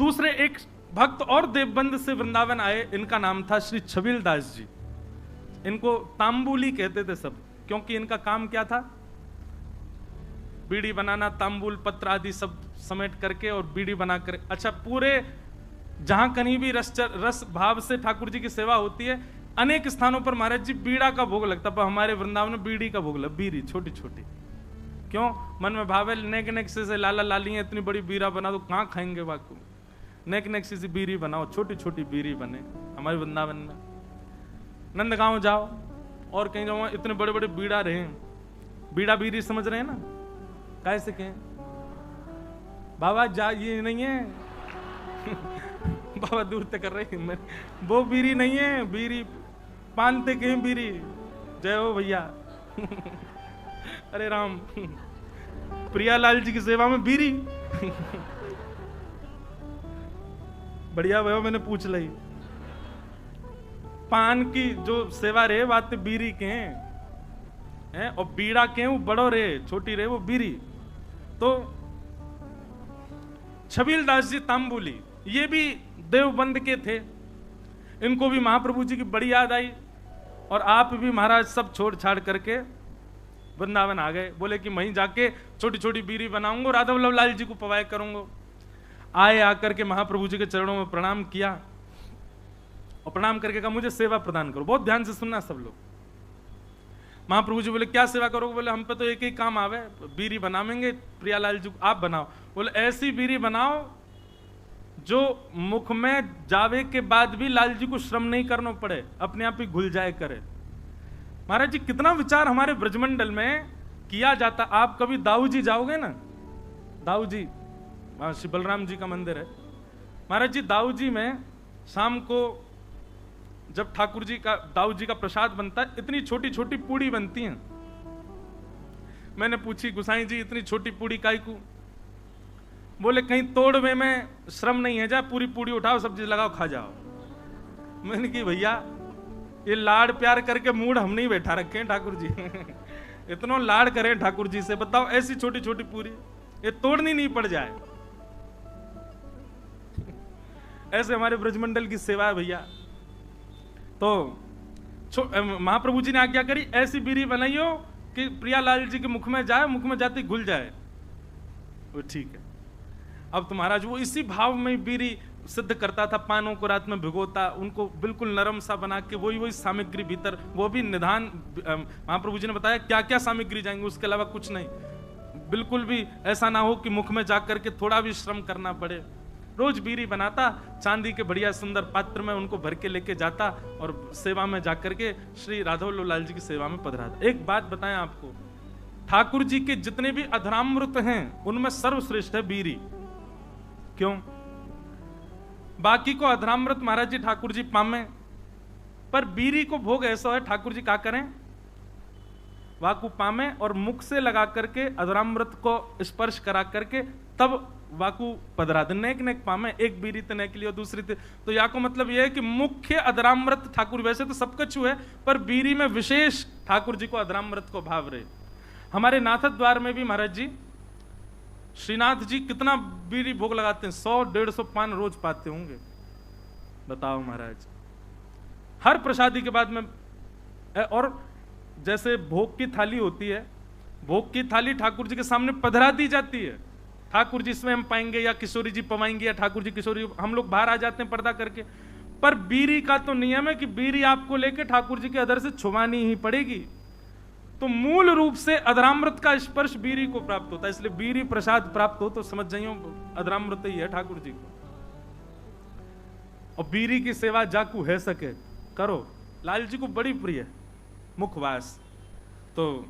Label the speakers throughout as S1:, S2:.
S1: दूसरे एक भक्त और देवबंद से वृंदावन आए, इनका नाम था श्री छबील दास जी। इनको तांबुली कहते थे सब, क्योंकि इनका काम क्या था? बीड़ी बनाना, तांबुल पत्र आदि सब समेट करके और बीड़ी बना कर, अच्छा पूरे जहां कहीं भी रस भाव से ठाकुर जी की सेवा होती है, अनेक स्थानों पर महाराज जी बीड़ा का भोग लगता, पर हमारे वृंदावन में बीड़ी का भोग लगा, बीड़ी छोटी छोटी। क्यों? मन में भावे नेक नेक से लाला लाली है, इतनी बड़ी बीड़ा बना दो, कहाँ खाएंगे वाकू? नेक नेक से बीड़ी बनाओ, छोटी छोटी बीड़ी बने हमारे वृंदावन में। नंदगांव जाओ और कहीं जाओ, इतने बड़े बड़े बीड़ा रहे, बीड़ा बीड़ी समझ रहे हैं ना, कैसे कहें बाबा जा, ये नहीं है बाबा दूर तक कर रहे हैं, वो बीड़ी नहीं है, बीड़ी पानते कहीं बीड़ी। जय हो भैया अरे राम, प्रियालाल जी की सेवा में बीड़ी बढ़िया भैया, मैंने पूछ ली। पान की जो सेवा रहे बात बीड़ी के हैं, और बीड़ा के वो बड़ो रहे, छोटी रहे वो बीड़ी। तो छबील दास जी तांबुली, ये भी देवबंद के थे। इनको भी महाप्रभु जी की बड़ी याद आई, और आप भी महाराज सब छोड़ छाड़ करके वृंदावन आ गए। बोले कि वहीं जाके छोटी छोटी बीड़ी बनाऊंगा, राधा वल्लभ लाल जी को पवाय करूंगा। आए, आकर के महाप्रभु जी के चरणों में प्रणाम किया, और प्रणाम करके कहा मुझे सेवा प्रदान करो। बहुत ध्यान से सुनना सब लोग। महाप्रभु जी बोले क्या सेवा करोगे? बोले हम पे तो एक ही काम आवे, बीड़ी बनावेंगे, प्रियालाल जी आप बनाओ। बोले ऐसी बीड़ी बनाओ जो मुख में जावे के बाद भी लाल जी को श्रम नहीं करना पड़े, अपने आप ही घुल जाए करे। महाराज जी कितना विचार हमारे ब्रजमंडल में किया जाता। आप कभी दाऊ जी जाओगे ना, दाऊ जी वहां श्री बलराम जी का मंदिर है। महाराज जी दाऊ जी में शाम को जब ठाकुर जी का, दाऊ जी का प्रसाद बनता है, इतनी छोटी छोटी पूड़ी बनती हैं। मैंने पूछी गुसाई जी इतनी छोटी पूड़ी काई को? बोले कहीं तोड़वे में श्रम नहीं है, जा पूरी पूड़ी उठाओ, सब्जी लगाओ, खा जाओ। मैंने की भैया ये लाड़ प्यार करके मूड हम नहीं बैठा रखे हैं ठाकुर जी इतना लाड़ करें ठाकुर जी से, बताओ ऐसी छोटी छोटी पूरी ये तोड़नी नहीं पड़ जाए। ऐसे हमारे ब्रजमंडल की सेवा है भैया। तो महाप्रभु जी ने आज्ञा करी ऐसी बीड़ी बनाइयो कि प्रियालाल जी के मुख में जाए, मुख में जाते घुल जाए। वो ठीक है। अब तो महाराज वो इसी भाव में बीड़ी सिद्ध करता था, पानों को रात में भिगोता, उनको बिल्कुल नरम सा बना के वही सामग्री भीतर, वो भी निधान महाप्रभु जी ने बताया क्या क्या सामग्री जाएंगे, उसके अलावा कुछ नहीं। बिल्कुल भी ऐसा ना हो कि मुख में जाकर के थोड़ा भी श्रम करना पड़े। रोज बीड़ी बनाता, चांदी के बढ़िया सुंदर पात्र में उनको भर के लेके जाता, और सेवा में जाकर के श्री राधा वल्लभ लाल जी की सेवा में पधराता। एक बात बताएं आपको, ठाकुर जी के जितने भी अधरामृत हैं उनमें सर्वश्रेष्ठ है बीड़ी। क्यों? बाकी को अधरामृत महाराज जी ठाकुर जी पामे, पर बीड़ी को भोग ऐसा है ठाकुर जी क्या करें, वाकु पामे और मुख से लगा करके अधरामृत को स्पर्श करा करके तब वाकु पधरा दे। नेक नेक पामे, एक बीड़ी तने के लिए दूसरी तो या को मतलब यह है कि मुख्य अधरामृत ठाकुर, वैसे तो सब कछु है पर बीड़ी में विशेष ठाकुर जी को अधरामृत को भाव रहे। हमारे नाथ द्वार में भी महाराज जी, श्रीनाथ जी कितना बीड़ी भोग लगाते हैं, 100-150 पान रोज पाते होंगे। बताओ महाराज, हर प्रसादी के बाद में। और जैसे भोग की थाली होती है, भोग की थाली ठाकुर जी के सामने पधरा दी जाती है। ठाकुर जी स्वयं पाएंगे या किशोरी जी पवाएंगे या ठाकुर जी किशोरी, हम लोग बाहर आ जाते हैं पर्दा करके। पर बीड़ी का तो नियम है कि बीड़ी आपको लेके ठाकुर जी के अधर से छुवानी ही पड़ेगी। तो मूल रूप से अधरामृत का स्पर्श बीड़ी को प्राप्त होता है, इसलिए बीड़ी प्रसाद प्राप्त हो तो समझ जाइयो अधरामृत ही है ठाकुर जी को। और बीड़ी की सेवा जाकू है सके करो, लाल जी को बड़ी प्रिय है मुखवास। तो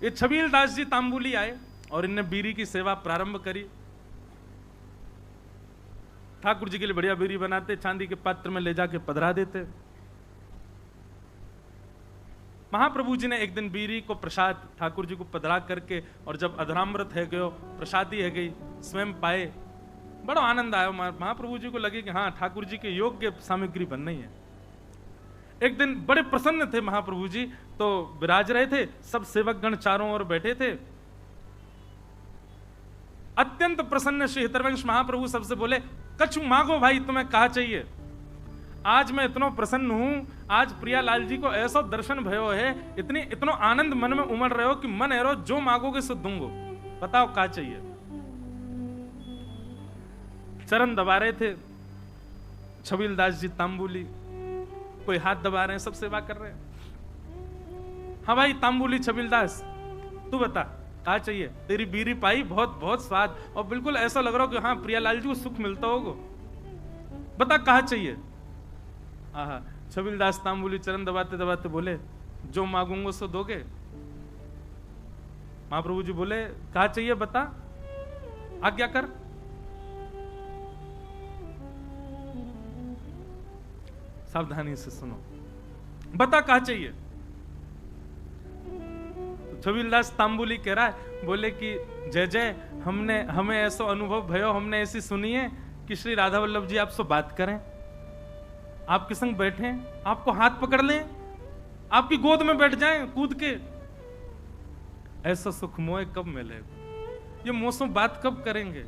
S1: ये छबील दास जी तांबुली आए और इनने बीड़ी की सेवा प्रारंभ करी। ठाकुर जी के लिए बढ़िया बीड़ी बनाते, चांदी के पात्र में ले जाके पधरा देते। महाप्रभु जी ने एक दिन बीड़ी को प्रसाद ठाकुर जी को पधरा करके, और जब अधरामृत है गयो, प्रसादी है गई, स्वयं पाए, बड़ा आनंद आया। महाप्रभु जी को लगे कि हाँ ठाकुर जी के योग्य सामग्री बनना ही है। एक दिन बड़े प्रसन्न थे महाप्रभु जी, तो विराज रहे थे, सब सेवकगण चारों ओर बैठे थे। अत्यंत प्रसन्न श्री हितरवंश महाप्रभु सबसे बोले, कछु मांगो भाई, तुम्हें कहा चाहिए। आज मैं इतना प्रसन्न हूं, आज प्रियालाल जी को ऐसा दर्शन भयो है, इतनो आनंद मन में उमड़ रहे हो कि मन एरो जो मांगोगे सो दूंगो, बताओ क्या चाहिए। चरण दबा रहे थे छबीलदास जी तांबुली, कोई हाथ दबा रहे हैं, सब सेवा कर रहे हैं। हाँ भाई तांबुली छबीलदास, तू बता क्या चाहिए। तेरी बीरी पाई, बहुत बहुत स्वाद, और बिल्कुल ऐसा लग रहा हो कि हाँ प्रियालाल जी को सुख मिलता होगा, बता कहा चाहिए। आहा, छबीलदास तांबुली चरण दबाते दबाते बोले, जो मांगूंगा सो दोगे। महाप्रभु जी बोले, कहा चाहिए बता, आज्ञा कर। सावधानी से सुनो, बता कहा चाहिए। तो छबीलदास तांबुली कह रहा है, बोले कि जय जय, हमें ऐसा अनुभव भयो, हमने ऐसी सुनी है कि श्री राधा वल्लभ जी आपसे बात करें, आपके संग बैठे, आपको हाथ पकड़ लें, आपकी गोद में बैठ जाएं कूद के। ऐसा सुख मोह कब मिलेगा, ये मौसम बात कब करेंगे,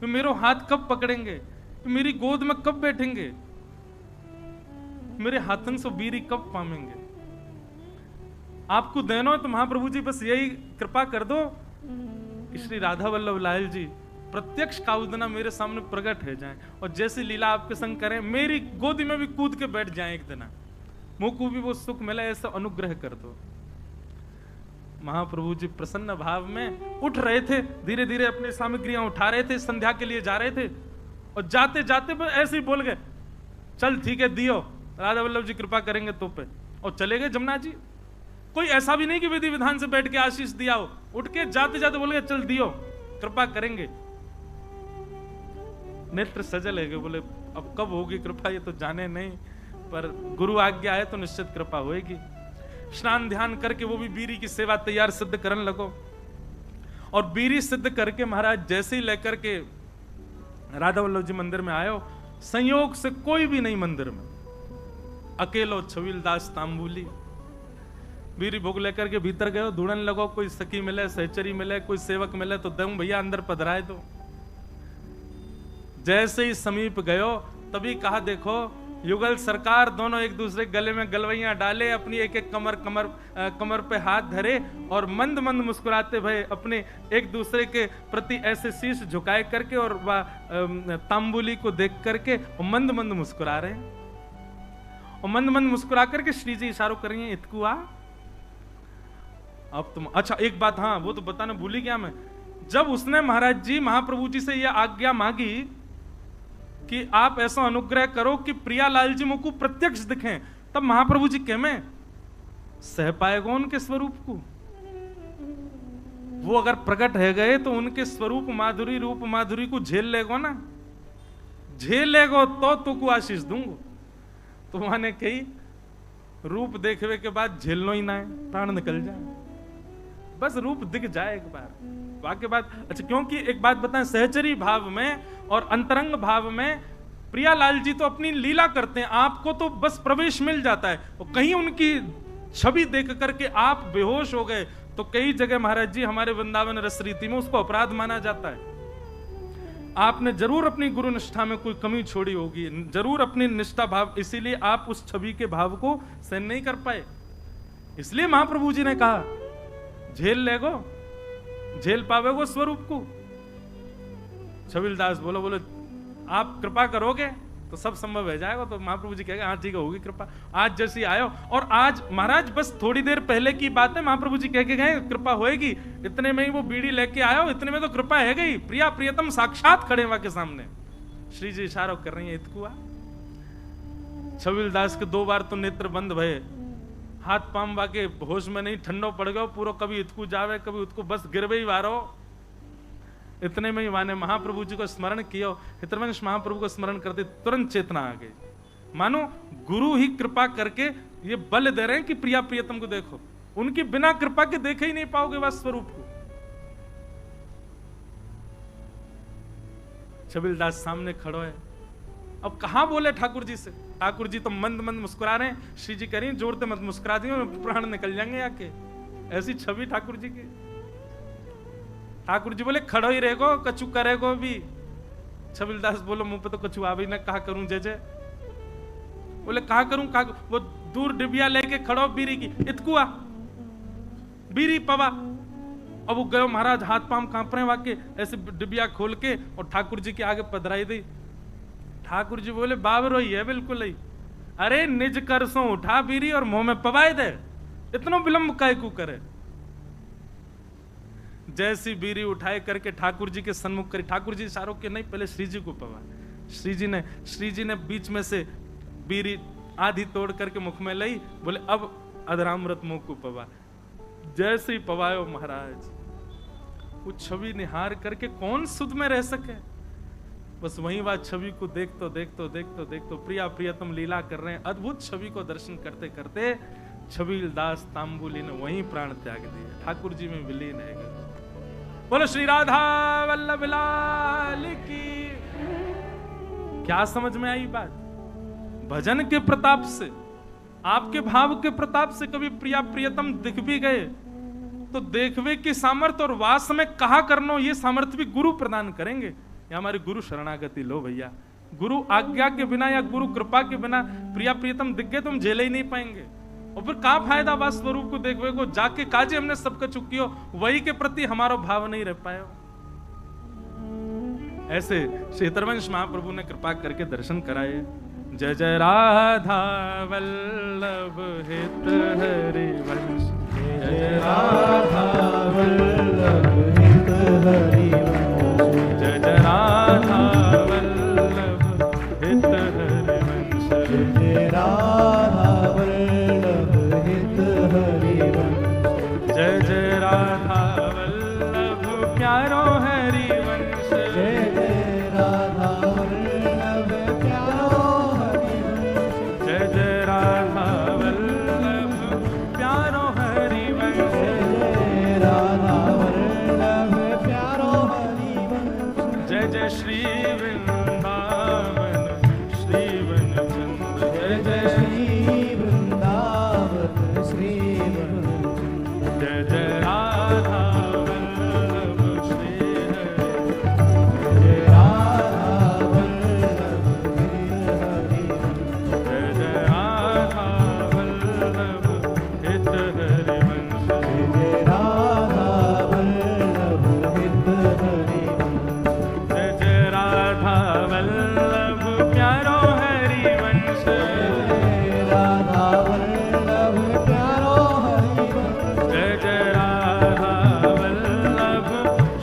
S1: तो मेरे हाथ कब पकड़ेंगे, मेरी गोद में कब बैठेंगे, मेरे हाथन से बीरी कब पामेंगे। आपको देना है तो महाप्रभु जी बस यही कृपा कर दो कि श्री राधा वल्लभ लाल जी प्रत्यक्ष काउदना मेरे सामने प्रकट हो जाएं, और जैसी लीला आपके संग करें, मेरी गोदी में भी कूद के बैठ जाएं एक दिन, मुझको भी वो सुख मिला, ऐसा अनुग्रह कर दो। महाप्रभु जी प्रसन्न भाव में उठ रहे थे, धीरे धीरे अपनी सामग्रियां उठा रहे थे, संध्या के लिए जा रहे थे, और जाते जाते ऐसे ही बोल गए, चल ठीक है दियो, राधा वल्लभ जी कृपा करेंगे तो पे, और चले गए जमुना जी। कोई ऐसा भी नहीं कि विधि विधान से बैठ के आशीष दिया हो, उठ के जाते जाते बोल गए, चल दियो, कृपा करेंगे। नेत्र सजल है, बोले अब कब होगी कृपा ये तो जाने नहीं, पर गुरु आज्ञा है तो निश्चित कृपा होगी। स्नान ध्यान करके वो भी बीरी की सेवा तैयार सिद्ध करने लगो, और बीरी सिद्ध करके महाराज जैसे ही लेकर के राधा वल्लभ जी मंदिर में आयो, संयोग से कोई भी नहीं मंदिर में, अकेलो छबीलदास तांबुली बीरी भोग लेकर के भीतर गए, ढूंढने लगो, कोई सखी मिले, सहचरी मिले, कोई सेवक मिले तो दम भैया अंदर पधराए दो। जैसे ही समीप गयो तभी कहा, देखो युगल सरकार, दोनों एक दूसरे गले में गलवैयां डाले, अपनी एक एक कमर पे हाथ धरे, और मंद मंद मुस्कुराते भय अपने एक दूसरे के प्रति ऐसे शीश झुकाए करके, और वह तांबुली को देख करके मंद मंद मुस्कुरा रहे हैं, और मंद मंद मुस्कुरा करके श्री जी इशारों कर रही हैं, इतकुआ अब तुम। अच्छा एक बात, हाँ वो तो बताना भूली गया मैं, जब उसने महाराज जी महाप्रभु जी से यह आज्ञा मांगी कि आप ऐसा अनुग्रह करो कि प्रियालाल जी मुझको प्रत्यक्ष दिखें, तब महाप्रभु जी कह में सह पाएगा उनके स्वरूप को। वो अगर प्रकट है गए तो उनके स्वरूप माधुरी, रूप माधुरी को झेल लेगो ना, झेल लेगो तो को आशीष दूंगो। तो माने कही रूप देखने के बाद झेलनो ही ना है, प्राण निकल जाए, बस रूप दिख जाए एक बार, वाक्य बात। अच्छा क्योंकि एक बात बताएं, सहचरी भाव में और अंतरंग भाव में प्रियालाल जी तो अपनी लीला करते हैं, आपको तो बस प्रवेश मिल जाता है, और कहीं उनकी छवि देख करके आप बेहोश हो गए तो कई जगह महाराज जी हमारे वृंदावन रस रीति में उसको अपराध माना जाता है। आपने जरूर अपनी गुरु निष्ठा में कोई कमी छोड़ी होगी, जरूर अपनी निष्ठा भाव, इसीलिए आप उस छवि के भाव को सहन नहीं कर पाए। इसलिए महाप्रभु जी ने कहा झेल लेगो, झेल पावेगो स्वरूप को। छबीलदास बोलो आप कृपा करोगे तो सब संभव हो जाएगा। तो महाप्रभु जी कहेगा हाँ ठीक है होगी कृपा। आज जैसी आयो, और आज महाराज बस थोड़ी देर पहले की बात है, महाप्रभु जी कह के गए कृपा होएगी, इतने में ही वो बीड़ी लेके आयो, इतने में तो कृपा है गई, प्रिया प्रियतम साक्षात खड़े वहां के सामने, श्री जी इशारा कर रही है इतकुआ। छबीलदास के 2 बार तो नेत्र बंद भये, हाथ पाम वाके होश में नहीं, ठंडो पड़ गयो पूरा, कभी इतकू जावे कभी उसको, बस गिरवे ही वारो। इतने में ही माने महाप्रभु जी को स्मरण किया, हितरवंश महाप्रभु को स्मरण करते तुरंत चेतना आ गई, मानो गुरु ही कृपा करके ये बल दे रहे हैं कि प्रिया प्रियतम को देखो, उनकी बिना कृपा के देखे ही नहीं पाओगे वह स्वरूप को। छबीलदास सामने खड़ो है, अब कहां बोले ठाकुर जी से, ठाकुर जी तो मंद मंद मुस्कुरा रहे हैं, श्री जी कह रही जोर से मत मुस्कुरा दियो प्राण निकल जाएंगे आके, ऐसी छवि ठाकुर जी की। ठाकुर जी बोले खड़ो ही रहेगो, कछु करेगो भी। छबीलदास बोलो मुंह पे तो कछु आ भी ना, कहा करूं जय जय। बोले कहा करूं कहा। वो दूर डिबिया लेके खड़ो बीरी की, इतकुआ बीरी पवा। अब वो गयो महाराज, हाथ पांव कांप रहे वाके, ऐसे डिबिया खोल के और ठाकुर जी के आगे पधराई दी। ठाकुर जी बोले बाबरो ही है बिल्कुल ही। अरे निज करसों उठा बीरी और मुंह में पवाए दे, इतना विलंब काय को करे। जैसी बीरी उठाए करके ठाकुर जी के सन्मुख करी। ठाकुर जी इशारों के नहीं, पहले श्री जी को पवा। श्री जी ने बीच में से बीरी आधी तोड़ करके मुख में लाई। बोले अब अधरामृत मुंह को पवा। जैसे ही पवायो महाराज, वो छवि निहार करके कौन सुध में रह सके। बस वही बात छवि को देखतो प्रिया प्रियतम लीला कर रहे हैं। अद्भुत छवि को दर्शन करते करते छबीलदास तांबुली ने वहीं प्राण त्याग दिए, ठाकुर जी में विलीन है गए। बोलो श्री राधा वल्लभ लाल की। क्या समझ में आई बात? भजन के प्रताप से, आपके भाव के प्रताप से कभी प्रिया प्रियतम दिख भी गए तो देखवे की सामर्थ्य और वास में कहा करनो, ये सामर्थ्य भी गुरु प्रदान करेंगे। या हमारे गुरु शरणागति लो भैया। गुरु आज्ञा के बिना या गुरु कृपा के बिना प्रिया प्रियतम दिख गए तुम झेले ही नहीं पाएंगे। और फिर कहा फायदा वास स्वरूप को देखवे को, जाके काजे हमने सबका चुकियो, वही के प्रति हमारा भाव नहीं रह पायो। ऐसे क्षेत्रवंश महाप्रभु ने कृपा करके दर्शन कराए। जय जय राधा वल्लभ हित हरिवंश, जय जय राधा वल्लभ हित हरिवंश, जय जय राधा वल्लभ हित हरिवंश, जय जय राधा वल्लभ हित हरिवंश, जय जय राधा वल्लभ प्यारो हरिवंश, जय जय राधा वल्लभ प्यारो हरिवंश, जय जय राधा वल्लभ प्यारो हरिवंश, जय राधा वल्लभ प्यारो हरिवंश, जय जय श्री वृंदावन श्री वनचंद्र, जय जय श्री वृंदावन श्री वनचंद्र, जय जय राधा वल्लभ श्री हरि, जय राधा वल्लभ हरि, जय जय राधा वल्लभ हित हरिवंश, जय राधा वल्लभ हित हरिवंश, जय जय राधा वल्लभ प्यारो हरिवंश, जय राधा वल्लभ प्यारो हरिवंश, जय जय राधा वल्लभ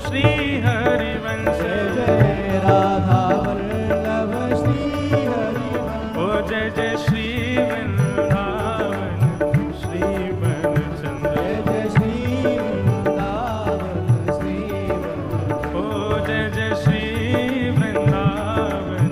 S1: श्री हरिवंश, जय राधा वल्लभ श्री हरिवंश, ओ जय जय श्री वृंदावन श्री वनचंद्र, जय जय श्री वृंदावन श्री वनचंद्र, ओ जय जय श्री वृंदावन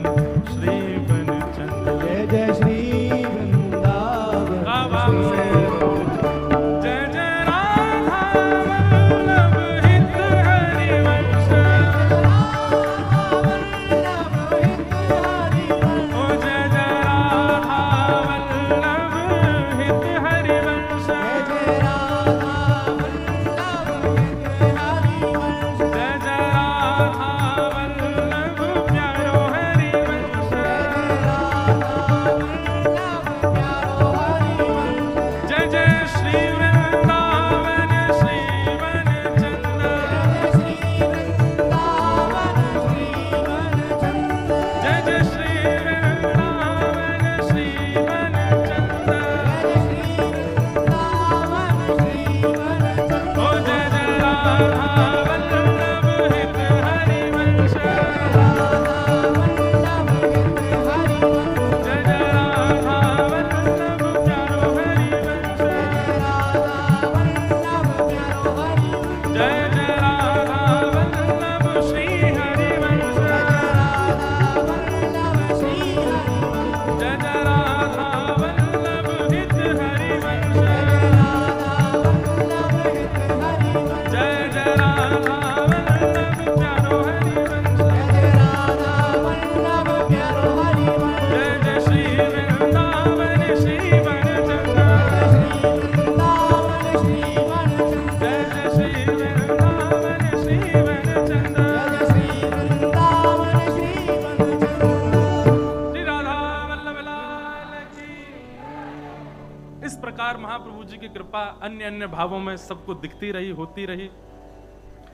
S1: इस प्रकार महाप्रभु जी की कृपा अन्य अन्य भावों में सबको दिखती रही, होती रही।